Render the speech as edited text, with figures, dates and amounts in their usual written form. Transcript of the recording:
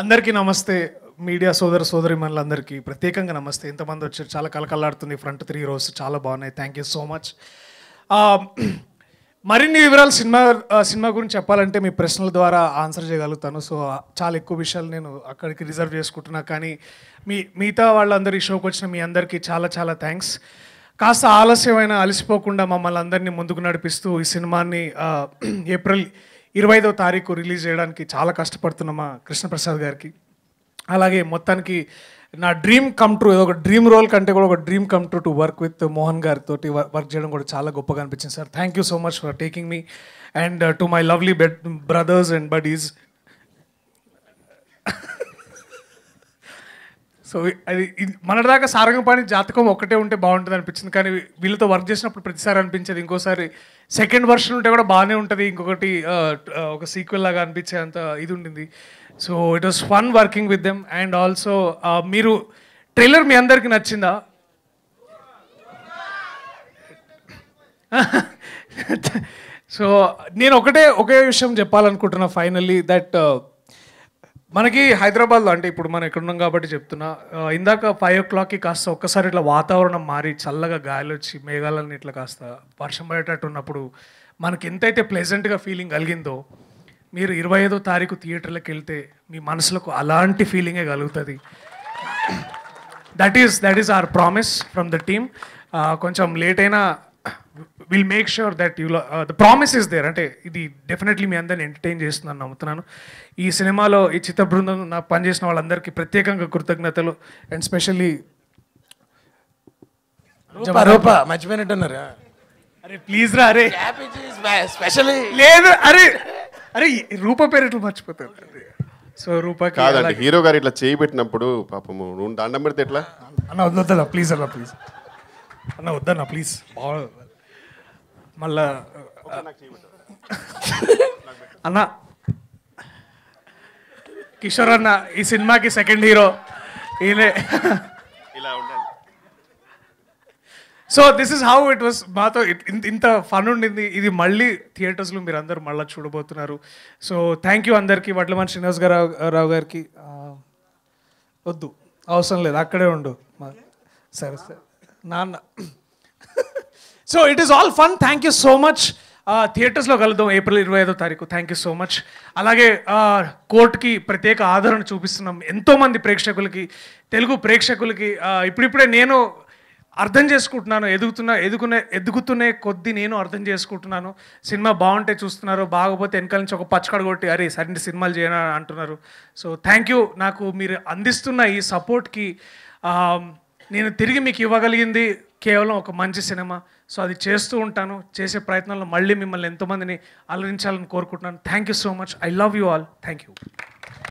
అందరికీ నమస్తే. మీడియా సోదరీమణులందరికీ ప్రత్యేకంగా నమస్తే. ఇంతమంది వచ్చారు, చాలా కలకల్లాడుతుంది. ఫ్రంట్ 3 rows చాలా బాగున్నాయి. Thank you so much. మరిన్ని వివరాలు సినిమా గురించి చెప్పాలంటే మీ ప్రశ్నల ద్వారా ఆన్సర్ చేయగలుగుతాను. సో చాలా ఎక్కువ విషయాలు నేను అక్కడికి రిజర్వ్ చేసుకుంటున్నా. కానీ మిగతా వాళ్ళందరూ ఈ షోకి వచ్చిన మీ అందరికీ చాలా చాలా థ్యాంక్స్. కాస్త ఆలస్యమైన అలసిపోకుండా మమ్మల్ని అందరినీ ముందుకు నడిపిస్తూ ఈ సినిమాని ఏప్రిల్ 25వ తారీఖు రిలీజ్ చేయడానికి చాలా కష్టపడుతున్న మా కృష్ణప్రసాద్ గారికి, అలాగే మొత్తానికి నా డ్రీమ్ కమ్ ట్రూ, ఒక డ్రీమ్ రోల్ కంటే కూడా ఒక dream come true to work with Mohan గారితో వర్క్ చేయడం కూడా చాలా గొప్పగా అనిపించింది sir. Thank you so much for taking me and to my lovely brothers and buddies. So అది మనదాకా సారంగపాణి జాతకం ఒక్కటే ఉంటే బాగుంటుంది అనిపించింది, కానీ వీళ్ళతో వర్క్ చేసినప్పుడు ప్రతిసారి అనిపించేది ఇంకోసారి సెకండ్ వర్షన్ ఉంటే కూడా బాగానే ఉంటుంది, ఇంకొకటి ఒక సీక్వెల్ లాగా అనిపించే అంత ఇది ఉండింది. So it was fun working with them. And also మీరు ట్రైలర్ మీ అందరికీ నచ్చిందా? సో నేను ఒకే విషయం చెప్పాలనుకుంటున్నా ఫైనల్లీ, దట్ మనకి హైదరాబాద్లో, అంటే ఇప్పుడు మనం ఎక్కడున్నాం కాబట్టి చెప్తున్నా, ఇందాక 5 o'clockకి కాస్త ఒక్కసారి ఇట్లా వాతావరణం మారి చల్లగా గాలి వచ్చి మేఘాలన్నీ ఇట్లా కాస్త వర్షం పడేటట్టు ఉన్నప్పుడు మనకి ఎంతైతే ప్లెజెంట్గా ఫీలింగ్ కలిగిందో, మీరు 25వ తారీఖు థియేటర్లకు వెళ్తే మీ మనసులకు అలాంటి ఫీలింగే కలుగుతుంది. That is our promise from the team. కొంచెం లేట్ అయినా will make sure that the promise is there. అంటే ఇది డెఫినెట్లీ మీ అందరిని ఎంటర్టైన్ చేస్తుందని నమ్ముతున్నాను. ఈ సినిమాలో ఈ చిత్ర బృందం నాకు పనిచేసిన వాళ్ళందరికీ ప్రత్యేకంగా కృతజ్ఞతలు. అండ్ స్పెషల్లీ మర్చిపోయినట్టున్నారు. అరే ప్లీజ్ రా, అరే స్పెషల్లీ లేదు, అరే రూప పేరు ఎట్లా మర్చిపోతారు. సో రూపకి కాదండి, హీరో గారు ఇట్లా చేయి పెట్టినప్పుడు పాపము నువ్వు దండం పెడితే ఎట్లా అన్న వద్దన్నా ప్లీజ్, అన్న ప్లీజ్ అన్న వద్దన్నా ప్లీజ్. మళ్ళా అన్న కిషోర్ అన్న ఈ సినిమాకి సెకండ్ హీరో ఈయనే. ఇలా ఉండాలి. So this is how it was. మాతో ఇంత ఫన్ ఉండింది. ఇది మళ్ళీ థియేటర్స్లో మీరు అందరూ మళ్ళీ చూడబోతున్నారు. సో థ్యాంక్ యూ అందరికీ. వడ్లమని శ్రీనివాస్ రావు గారికి వద్దు, అవసరం లేదు, అక్కడే ఉండు. సరే సరే నాన్న. So it is all fun. Thank you so much. థియేటర్స్లో కలుద్దాం ఏప్రిల్ 25వ తారీఖు. Thank you so much. అలాగే కోర్టుకి ప్రత్యేక ఆదరణ చూపిస్తున్నాం ఎంతోమంది ప్రేక్షకులకి, తెలుగు ప్రేక్షకులకి. ఇప్పుడిప్పుడే నేను అర్థం చేసుకుంటున్నాను, ఎదుగుతునే కొద్దీ నేను అర్థం చేసుకుంటున్నాను. సినిమా బాగుంటే చూస్తున్నారు, బాగోపోతే వెనకాల నుంచి ఒక పచ్చకడ కొట్టి అరే సరైన సినిమాలు చేయనా అంటున్నారు. So thank you. నాకు మీరు అందిస్తున్న ఈ సపోర్ట్కి నేను తిరిగి మీకు ఇవ్వగలిగింది కేవలం ఒక మంచి సినిమా. సో అది చేస్తూ ఉంటాను. చేసే ప్రయత్నంలో మళ్ళీ మిమ్మల్ని ఎంతోమందిని అలరించాలని కోరుకుంటున్నాను. Thank you so much. I love you all. Thank you.